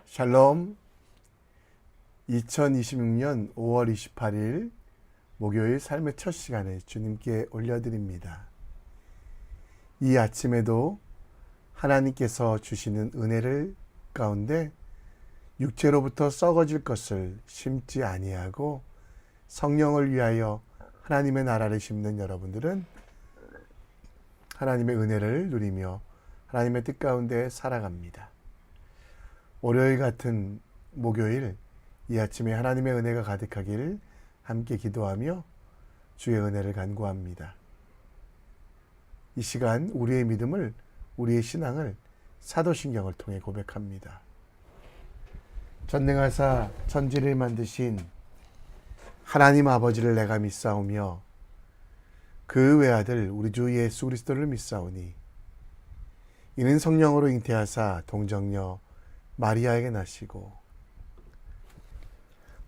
샬롬. 2026년 5월 28일 목요일 삶의 첫 시간에 주님께 올려드립니다. 이 아침에도 하나님께서 주시는 은혜를 가운데 육체로부터 썩어질 것을 심지 아니하고 성령을 위하여 하나님의 나라를 심는 여러분들은 하나님의 은혜를 누리며 하나님의 뜻 가운데 살아갑니다. 월요일 같은 목요일 이 아침에 하나님의 은혜가 가득하기를 함께 기도하며 주의 은혜를 간구합니다. 이 시간 우리의 믿음을, 우리의 신앙을 사도신경을 통해 고백합니다. 전능하사 천지를 만드신 하나님 아버지를 내가 믿사오며 그 외아들 우리 주 예수 그리스도를 믿사오니 이는 성령으로 잉태하사 동정녀 마리아에게 나시고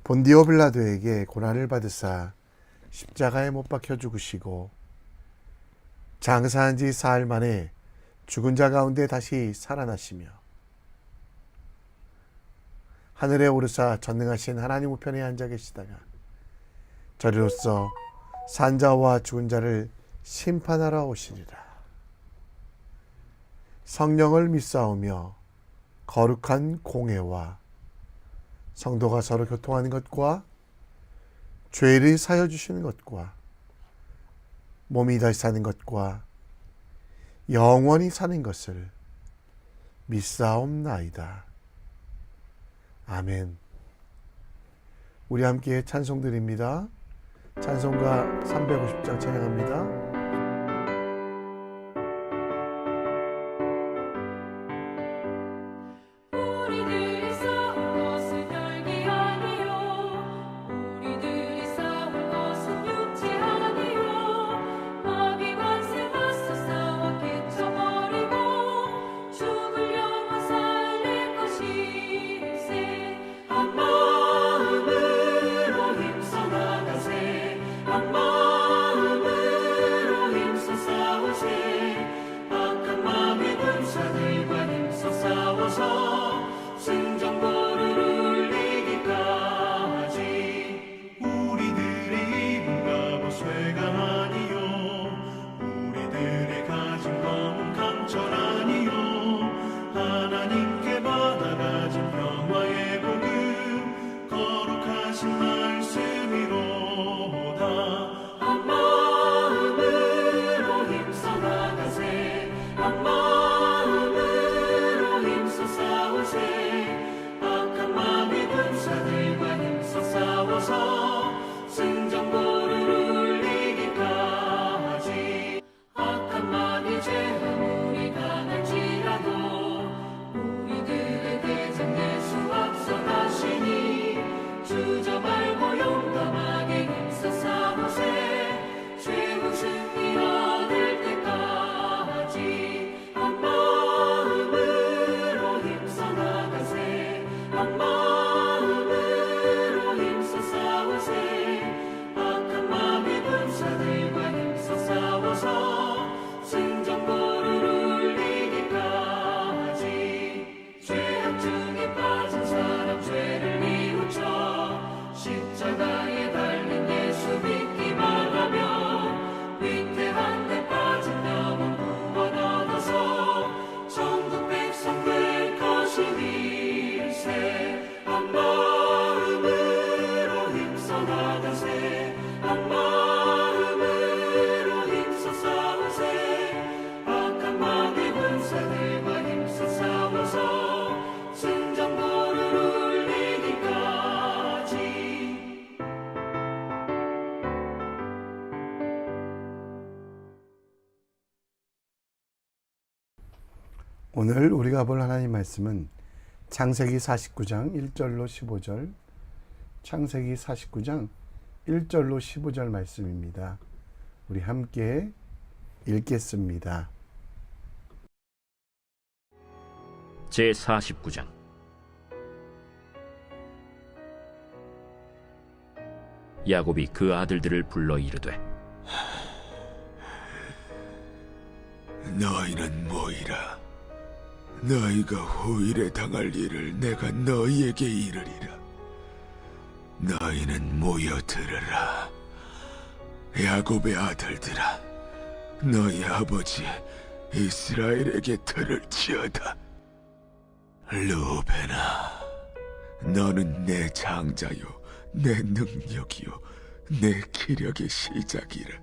본디오 빌라도에게 고난을 받으사 십자가에 못 박혀 죽으시고 장사한 지 사흘 만에 죽은 자 가운데 다시 살아나시며 하늘에 오르사 전능하신 하나님 우편에 앉아 계시다가 저리로서 산자와 죽은 자를 심판하러 오시리라. 성령을 믿사오며 거룩한 공회와 성도가 서로 교통하는 것과 죄를 사여 주시는 것과 몸이 다시 사는 것과 영원히 사는 것을 믿사옵나이다. 아멘. 우리 함께 찬송 드립니다. 찬송가 350장 찬양합니다. 오늘 우리가 볼 하나님 말씀은 창세기 49장 1절로 15절, 창세기 49장 1절로 15절 말씀입니다. 우리 함께 읽겠습니다. 제49장. 야곱이 그 아들들을 불러 이르되 너희는 모이라. 너희가 후일에 당할 일을 내가 너희에게 이르리라. 너희는 모여 들으라. 야곱의 아들들아, 너희 아버지 이스라엘에게 들을지어다. 르우벤아, 너는 내 장자요, 내 능력이요, 내 기력의 시작이라.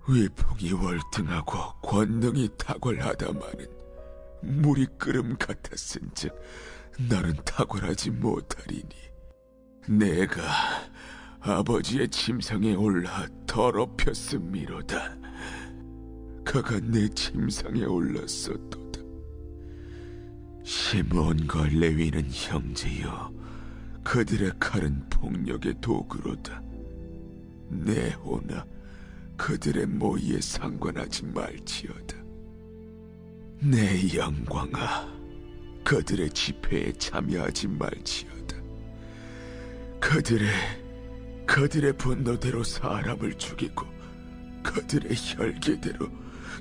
위풍이 월등하고 권능이 탁월하다마는 물이 끓음 같았은즉 너는 탁월하지 못하리니, 내가 아버지의 침상에 올라 더럽혔음이로다. 그가 내 침상에 올랐었도다. 시므온과 레위는 형제여, 그들의 칼은 폭력의 도구로다. 네호나 그들의 모의에 상관하지 말지어다. 내 영광아, 그들의 집회에 참여하지 말지어다. 그들의 분노대로 사람을 죽이고 그들의 혈기대로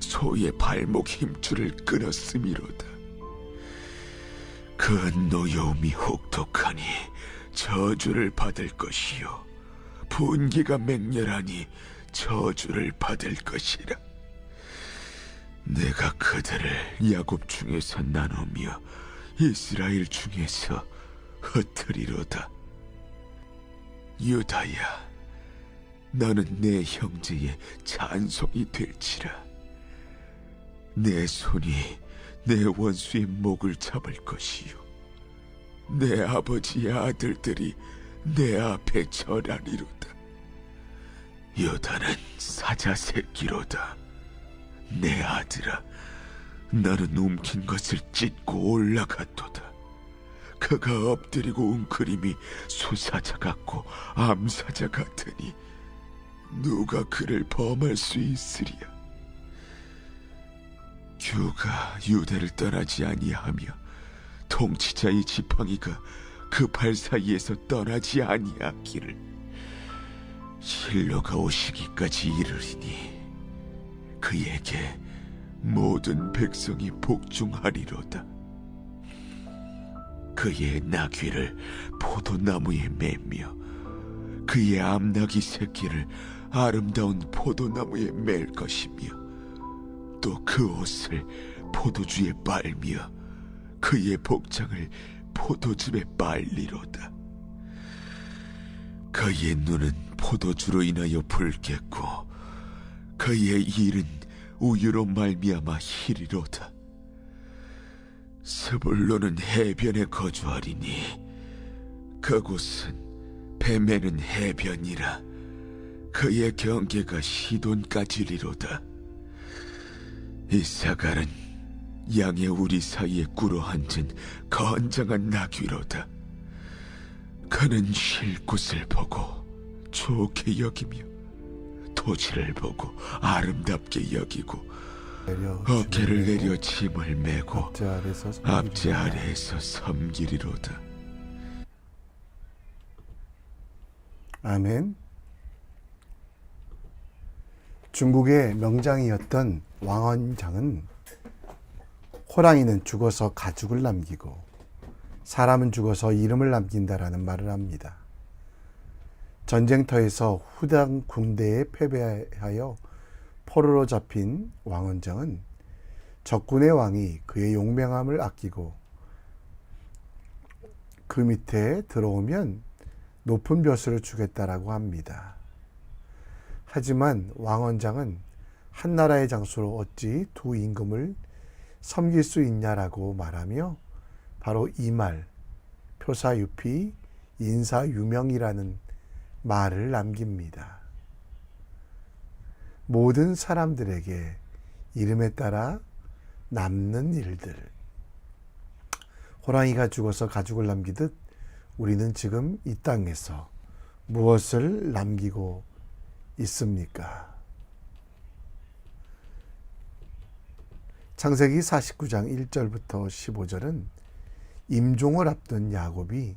소의 발목 힘줄을 끊었음이로다. 그 노여움이 혹독하니 저주를 받을 것이요, 분기가 맹렬하니 저주를 받을 것이라. 내가 그들을 야곱 중에서 나누며 이스라엘 중에서 흩으리로다. 유다야, 너는 내 형제의 찬송이 될지라. 내 손이 내 원수의 목을 잡을 것이요, 내 아버지의 아들들이 내 앞에 절하리로다. 유다는 사자 새끼로다. 내 아들아, 너는 움킨 것을 찢고 올라갔도다. 그가 엎드리고 웅크림이 수사자 같고 암사자 같으니 누가 그를 범할 수 있으리야. 규가 유다를 떠나지 아니하며 통치자의 지팡이가 그 발 사이에서 떠나지 아니하기를 실로가 오시기까지 이르리니 그에게 모든 백성이 복종하리로다. 그의 나귀를 포도나무에 매며 그의 암나귀 새끼를 아름다운 포도나무에 맬 것이며, 또 그 옷을 포도주에 빨며 그의 복장을 포도즙에 빨리로다. 그의 눈은 포도주로 인하여 붉겠고 그의 일은 우유로 말미암아 희리로다. 스불론은 해변에 거주하리니 그곳은 뱀에는 해변이라. 그의 경계가 시돈까지리로다. 이사갈은 양의 우리 사이에 꿇어 앉은 건장한 나귀로다. 그는 쉴 곳을 보고 좋게 여기며 토지를 보고 아름답게 여기고 어깨를 내려 짐을 메고 앞제 아래에서 섬기리로다. 아멘. 중국의 명장이었던 왕언장은 호랑이는 죽어서 가죽을 남기고 사람은 죽어서 이름을 남긴다라는 말을 합니다. 전쟁터에서 후당 군대에 패배하여 포로로 잡힌 왕언장은 적군의 왕이 그의 용맹함을 아끼고 그 밑에 들어오면 높은 벼슬을 주겠다라고 합니다. 하지만 왕언장은 한 나라의 장수로 어찌 두 임금을 섬길 수 있냐라고 말하며 바로 이 말, 표사유피 인사유명이라는 말을 남깁니다. 모든 사람들에게 이름에 따라 남는 일들. 호랑이가 죽어서 가죽을 남기듯 우리는 지금 이 땅에서 무엇을 남기고 있습니까? 창세기 49장 1절부터 15절은 임종을 앞둔 야곱이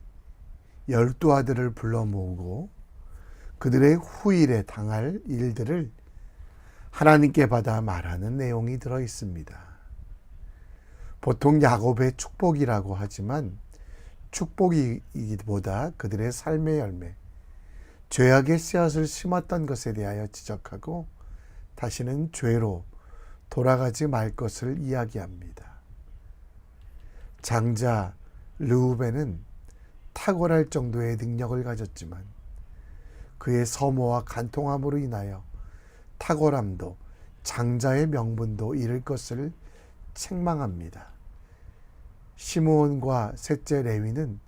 12아들을 불러 모으고 그들의 후일에 당할 일들을 하나님께 받아 말하는 내용이 들어 있습니다. 보통 야곱의 축복이라고 하지만 축복이기보다 그들의 삶의 열매, 죄악의 씨앗을 심었던 것에 대하여 지적하고 다시는 죄로 돌아가지 말 것을 이야기합니다. 장자 르우벤은 탁월할 정도의 능력을 가졌지만 그의 서모와 간통함으로 인하여 탁월함도 장자의 명분도 잃을 것을 책망합니다. 시므온과 셋째 레위는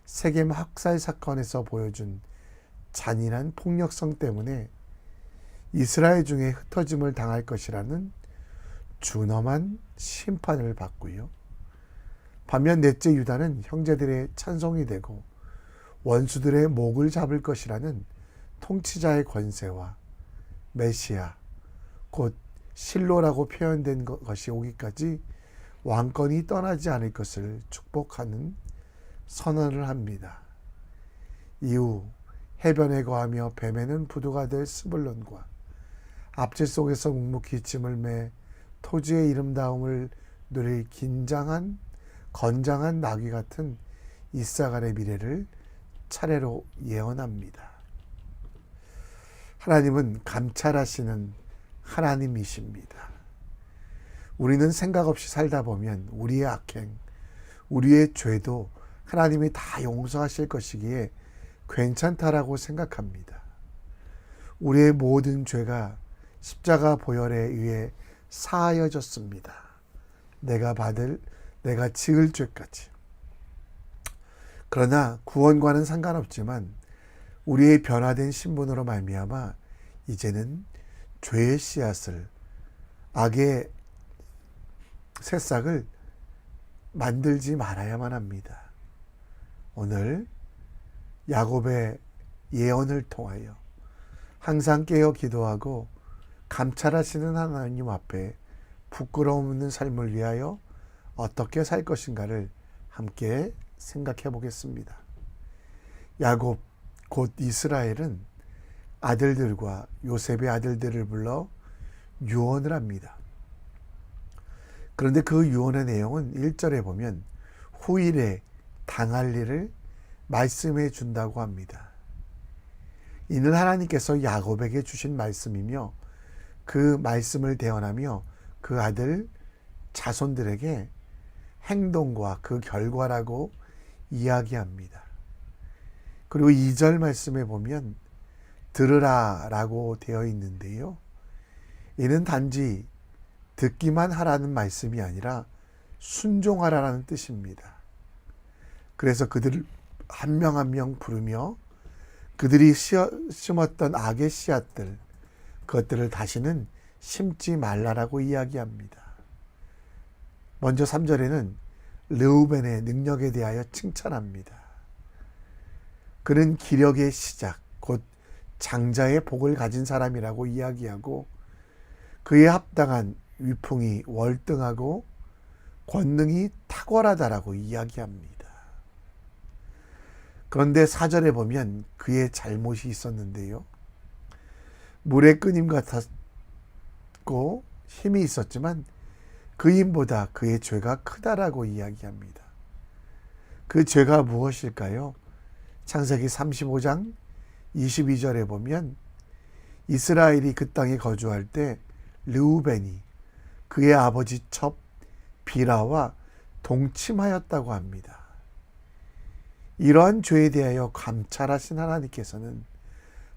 세겜 학살 사건에서 보여준 잔인한 폭력성 때문에 이스라엘 중에 흩어짐을 당할 것이라는 준엄한 심판을 받고요. 반면 넷째 유다는 형제들의 찬송이 되고 원수들의 목을 잡을 것이라는 통치자의 권세와 메시아, 곧 실로라고 표현된 것이 오기까지 왕권이 떠나지 않을 것을 축복하는 선언을 합니다. 이후 해변에 거하며 뱀에는 부두가 될 스불론과 앞질 속에서 묵묵히 짐을 매 토지의 이름다움을 누릴 건장한 나귀 같은 이사갈의 미래를 차례로 예언합니다. 하나님은 감찰하시는 하나님이십니다. 우리는 생각 없이 살다 보면 우리의 악행, 우리의 죄도 하나님이 다 용서하실 것이기에 괜찮다라고 생각합니다. 우리의 모든 죄가 십자가 보혈에 의해 사하여졌습니다. 내가 지을 죄까지. 그러나 구원과는 상관없지만 우리의 변화된 신분으로 말미암아 이제는 죄의 씨앗을, 악의 새싹을 만들지 말아야만 합니다. 오늘 야곱의 예언을 통하여 항상 깨어 기도하고 감찰하시는 하나님 앞에 부끄러움 없는 삶을 위하여 어떻게 살 것인가를 함께 생각해 보겠습니다. 야곱 곧 이스라엘은 아들들과 요셉의 아들들을 불러 유언을 합니다. 그런데 그 유언의 내용은 1절에 보면 후일에 당할 일을 말씀해 준다고 합니다. 이는 하나님께서 야곱에게 주신 말씀이며 그 말씀을 대언하며 그 아들 자손들에게 행동과 그 결과라고 이야기합니다. 그리고 2절 말씀에 보면 들으라 라고 되어 있는데요. 이는 단지 듣기만 하라는 말씀이 아니라 순종하라라는 뜻입니다. 그래서 그들을 한 명 한 명 부르며 그들이 심었던 악의 씨앗들, 그것들을 다시는 심지 말라라고 이야기합니다. 먼저 3절에는 르우벤의 능력에 대하여 칭찬합니다. 그는 기력의 시작, 곧 장자의 복을 가진 사람이라고 이야기하고 그에 합당한 위풍이 월등하고 권능이 탁월하다라고 이야기합니다. 그런데 4절에 보면 그의 잘못이 있었는데요. 물의 끈임 같았고 힘이 있었지만 그 힘보다 그의 죄가 크다라고 이야기합니다. 그 죄가 무엇일까요? 창세기 35장 22절에 보면 이스라엘이 그 땅에 거주할 때 르우벤이 그의 아버지 첩 비라와 동침하였다고 합니다. 이러한 죄에 대하여 감찰하신 하나님께서는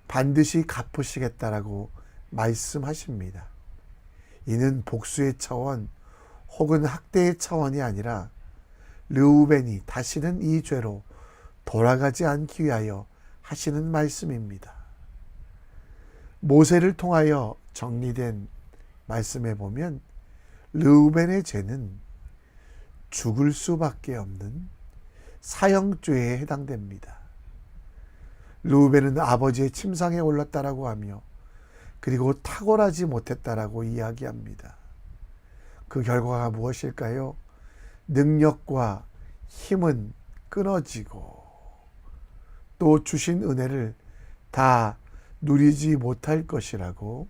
반드시 갚으시겠다라고 말씀하십니다. 이는 복수의 차원 혹은 학대의 차원이 아니라 르우벤이 다시는 이 죄로 돌아가지 않기 위하여 하시는 말씀입니다. 모세를 통하여 정리된 말씀에 보면 르우벤의 죄는 죽을 수밖에 없는 사형죄에 해당됩니다. 르우벤은 아버지의 침상에 올랐다라고 하며 그리고 탁월하지 못했다라고 이야기합니다. 그 결과가 무엇일까요? 능력과 힘은 끊어지고 또 주신 은혜를 다 누리지 못할 것이라고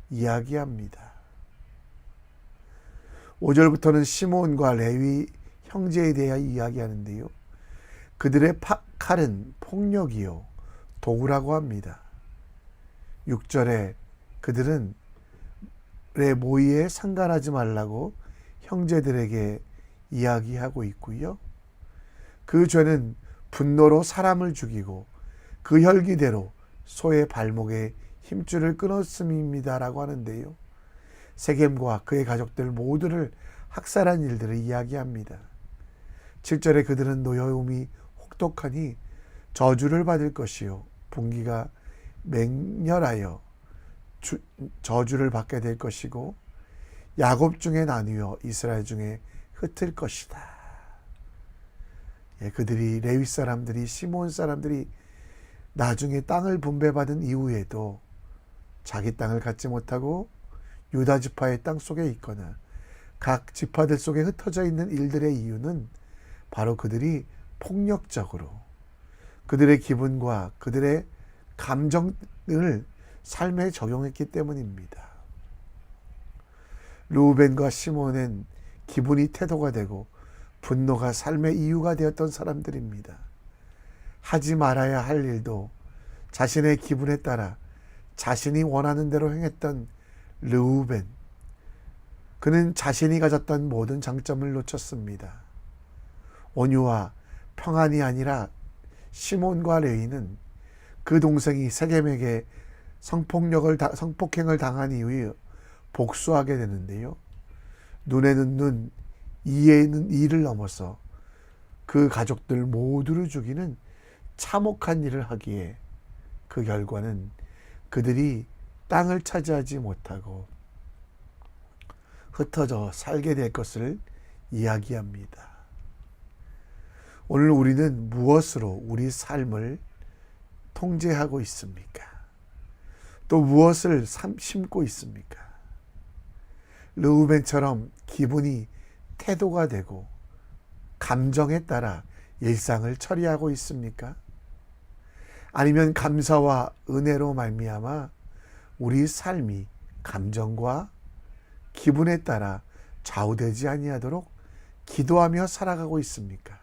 이야기합니다. 5절부터는 시몬과 레위 형제에 대해 이야기하는데요. 그들의 칼은 폭력이요 도구라고 합니다. 6절에 그들은 모의에 상관하지 말라고 형제들에게 이야기하고 있고요. 그 죄는 분노로 사람을 죽이고 그 혈기대로 소의 발목에 힘줄을 끊었음입니다라고 하는데요. 세겜과 그의 가족들 모두를 학살한 일들을 이야기합니다. 7절에 그들은 노여움이 혹독하니 저주를 받을 것이요 분기가 맹렬하여 저주를 받게 될 것이고 야곱 중에 나뉘어 이스라엘 중에 흩을 것이다. 그들이 레위 사람들이 시몬 사람들이 나중에 땅을 분배받은 이후에도 자기 땅을 갖지 못하고 유다 지파의 땅 속에 있거나 각 지파들 속에 흩어져 있는 일들의 이유는 바로 그들이 폭력적으로 그들의 기분과 그들의 감정을 삶에 적용했기 때문입니다. 르우벤과 시몬은 기분이 태도가 되고 분노가 삶의 이유가 되었던 사람들입니다. 하지 말아야 할 일도 자신의 기분에 따라 자신이 원하는 대로 행했던 르우벤, 그는 자신이 가졌던 모든 장점을 놓쳤습니다. 온유와 평안이 아니라 시몬과 레위는 그 동생이 세겜에게 성폭행을 당한 이후에 복수하게 되는데요. 눈에는 눈, 이에는 이를 넘어서 그 가족들 모두를 죽이는 참혹한 일을 하기에 그 결과는 그들이 땅을 차지하지 못하고 흩어져 살게 될 것을 이야기합니다. 오늘 우리는 무엇으로 우리 삶을 통제하고 있습니까? 또 무엇을 심고 있습니까? 르우벤처럼 기분이 태도가 되고 감정에 따라 일상을 처리하고 있습니까? 아니면 감사와 은혜로 말미암아 우리 삶이 감정과 기분에 따라 좌우되지 아니하도록 기도하며 살아가고 있습니까?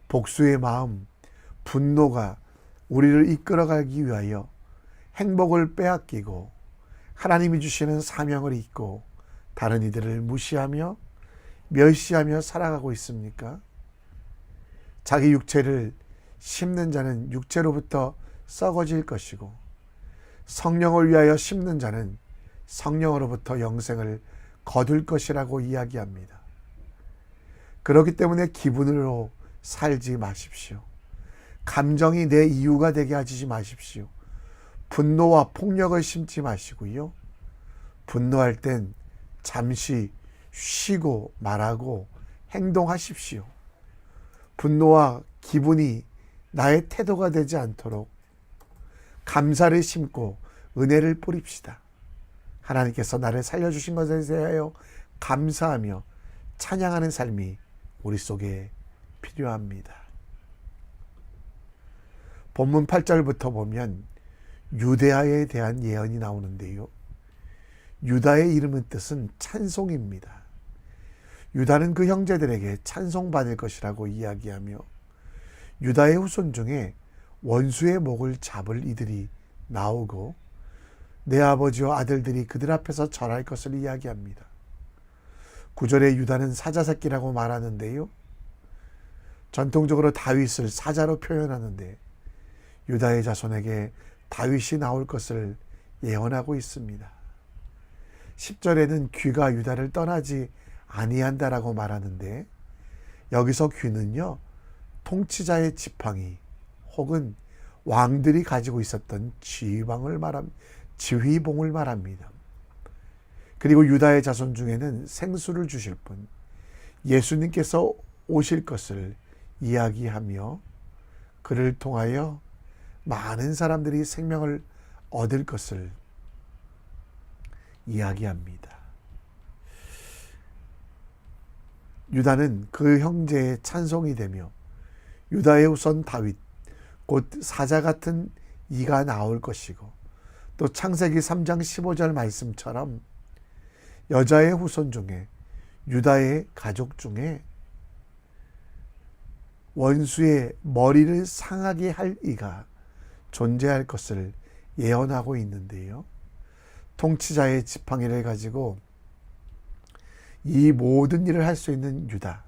복수의 마음, 분노가 우리를 이끌어가기 위하여 행복을 빼앗기고 하나님이 주시는 사명을 잊고 다른 이들을 무시하며 멸시하며 살아가고 있습니까? 자기 육체를 심는 자는 육체로부터 썩어질 것이고 성령을 위하여 심는 자는 성령으로부터 영생을 거둘 것이라고 이야기합니다. 그렇기 때문에 기분으로 살지 마십시오. 감정이 내 이유가 되게 하지 마십시오. 분노와 폭력을 심지 마시고요. 분노할 땐 잠시 쉬고 말하고 행동하십시오. 분노와 기분이 나의 태도가 되지 않도록 감사를 심고 은혜를 뿌립시다. 하나님께서 나를 살려주신 것에 대하여 감사하며 찬양하는 삶이 우리 속에 필요합니다. 본문 8절부터 보면 유대아에 대한 예언이 나오는데요. 유다의 이름의 뜻은 찬송입니다. 유다는 그 형제들에게 찬송받을 것이라고 이야기하며 유다의 후손 중에 원수의 목을 잡을 이들이 나오고 내 아버지와 아들들이 그들 앞에서 절할 것을 이야기합니다. 9절에 유다는 사자새끼라고 말하는데요. 전통적으로 다윗을 사자로 표현하는데 유다의 자손에게 다윗이 나올 것을 예언하고 있습니다. 10절에는 귀가 유다를 떠나지 아니한다라고 말하는데 여기서 귀는요, 통치자의 지팡이 혹은 왕들이 가지고 있었던 지휘봉을 말합니다. 그리고 유다의 자손 중에는 생수를 주실 분, 예수님께서 오실 것을 이야기하며 그를 통하여 많은 사람들이 생명을 얻을 것을 이야기합니다. 유다는 그 형제의 찬송이 되며 유다의 후손 다윗, 곧 사자 같은 이가 나올 것이고 또 창세기 3장 15절 말씀처럼 여자의 후손 중에 유다의 가족 중에 원수의 머리를 상하게 할 이가 존재할 것을 예언하고 있는데요. 통치자의 지팡이를 가지고 이 모든 일을 할 수 있는 유다.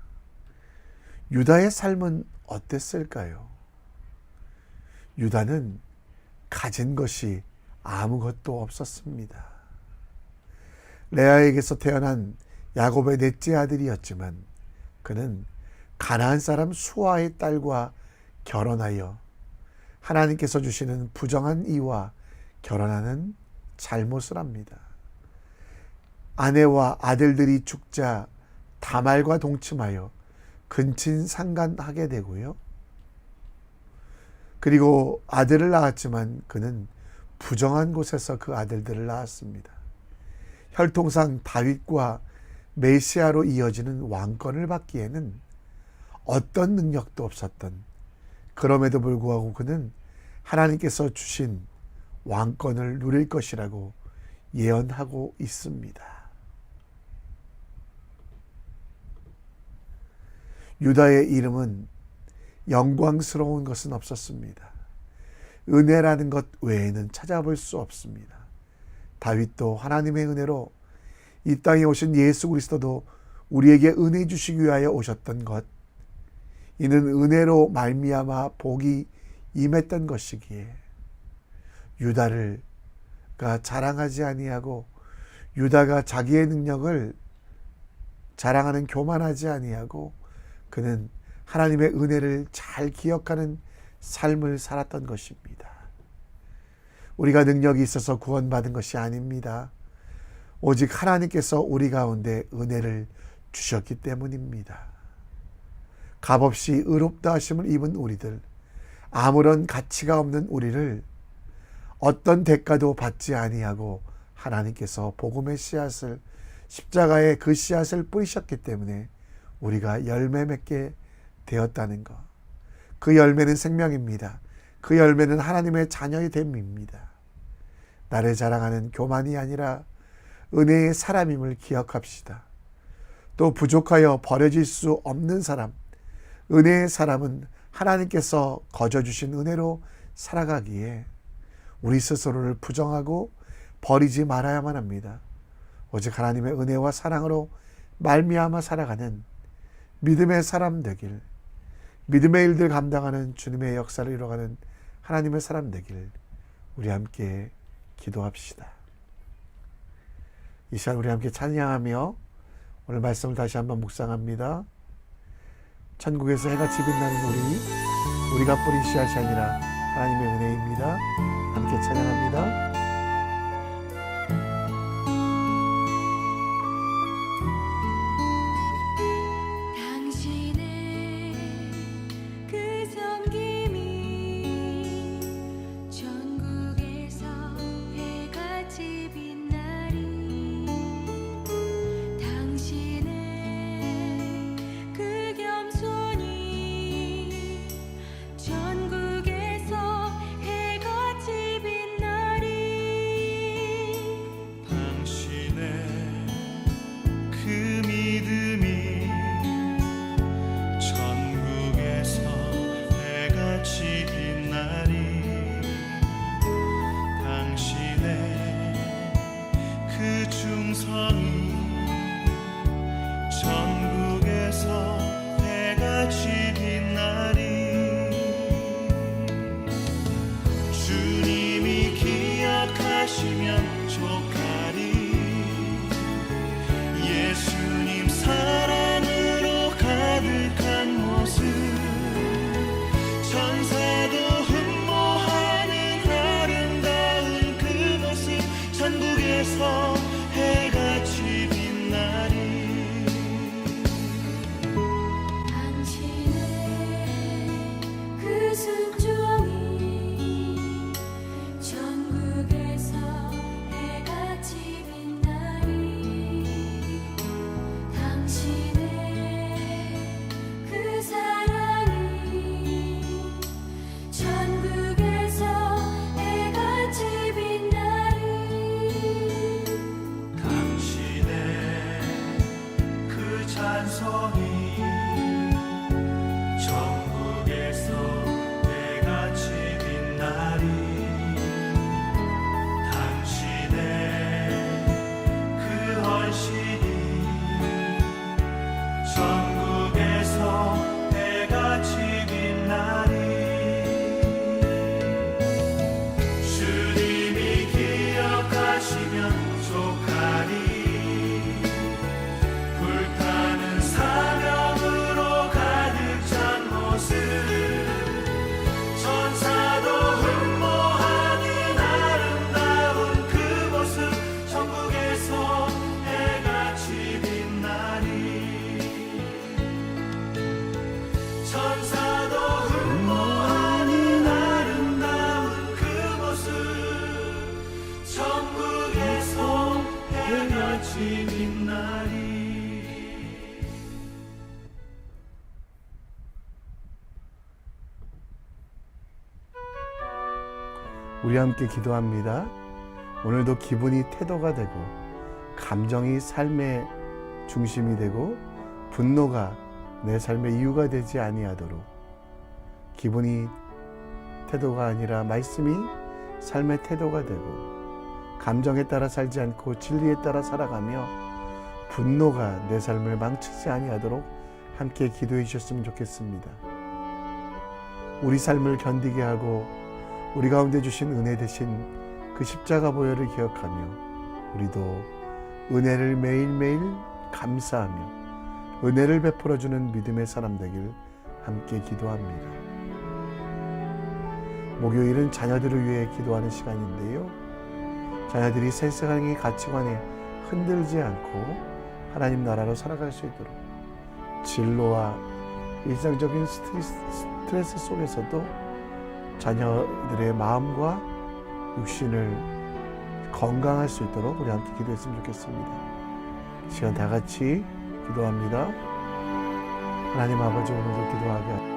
유다의 삶은 어땠을까요? 유다는 가진 것이 아무것도 없었습니다. 레아에게서 태어난 야곱의 넷째 아들이었지만 그는 가나안 사람 수아의 딸과 결혼하여 하나님께서 주시는 부정한 이와 결혼하는 잘못을 합니다. 아내와 아들들이 죽자 다말과 동침하여 근친상간하게 되고요. 그리고 아들을 낳았지만 그는 부정한 곳에서 그 아들들을 낳았습니다. 혈통상 다윗과 메시아로 이어지는 왕권을 받기에는 어떤 능력도 없었던, 그럼에도 불구하고 그는 하나님께서 주신 왕권을 누릴 것이라고 예언하고 있습니다. 유다의 이름은 영광스러운 것은 없었습니다. 은혜라는 것 외에는 찾아볼 수 없습니다. 다윗도 하나님의 은혜로, 이 땅에 오신 예수 그리스도도 우리에게 은혜 주시기 위하여 오셨던 것, 이는 은혜로 말미암아 복이 임했던 것이기에 유다가 자랑하지 아니하고 유다가 자기의 능력을 자랑하는 교만하지 아니하고 그는 하나님의 은혜를 잘 기억하는 삶을 살았던 것입니다. 우리가 능력이 있어서 구원받은 것이 아닙니다. 오직 하나님께서 우리 가운데 은혜를 주셨기 때문입니다. 값없이 의롭다 하심을 입은 우리들, 아무런 가치가 없는 우리를 어떤 대가도 받지 아니하고 하나님께서 복음의 씨앗을, 십자가에 그 씨앗을 뿌리셨기 때문에 우리가 열매 맺게 되었다는 것. 그 열매는 생명입니다. 그 열매는 하나님의 자녀의 됨입니다. 나를 자랑하는 교만이 아니라 은혜의 사람임을 기억합시다. 또 부족하여 버려질 수 없는 사람, 은혜의 사람은 하나님께서 거저 주신 은혜로 살아가기에 우리 스스로를 부정하고 버리지 말아야만 합니다. 오직 하나님의 은혜와 사랑으로 말미암아 살아가는 믿음의 사람 되길, 믿음의 일들 감당하는 주님의 역사를 이뤄가는 하나님의 사람 되길 우리 함께 기도합시다. 이 시간 우리 함께 찬양하며 오늘 말씀을 다시 한번 묵상합니다. 천국에서 해같이 빛나는 우리가 뿌린 씨앗이 아니라 하나님의 은혜입니다. 함께 찬양합니다. 전국에서 해같이 빛나리 천국에서 해같이 빛나리. 당신의 그 헌신이 천국에서 해같이 빛나리. 주님이 기억하시면 족하리. 불타는 사명으로 가득 찬 모습, 천사도 흠모하는 아름다운 그 모습, 천국에서 해같이 빛나리. 천사도 흠모하는 아름다운 그 모습, 천국에서 해같이 빛나리. 우리 함께 기도합니다. 오늘도 기분이 태도가 되고 감정이 삶의 중심이 되고 분노가 내 삶의 이유가 되지 아니하도록, 기분이 태도가 아니라 말씀이 삶의 태도가 되고 감정에 따라 살지 않고 진리에 따라 살아가며 분노가 내 삶을 망치지 아니하도록 함께 기도해 주셨으면 좋겠습니다. 우리 삶을 견디게 하고 우리 가운데 주신 은혜 대신 그 십자가 보혈을 기억하며 우리도 은혜를 매일매일 감사하며 은혜를 베풀어주는 믿음의 사람 되길 함께 기도합니다. 목요일은 자녀들을 위해 기도하는 시간인데요. 자녀들이 세상의 가치관에 흔들리지 않고 하나님 나라로 살아갈 수 있도록 진로와 일상적인 스트레스 속에서도 자녀들의 마음과 육신을 건강할 수 있도록 우리 함께 기도했으면 좋겠습니다. 시간 다 같이 기도합니다. 하나님 아버지, 오늘도 기도하게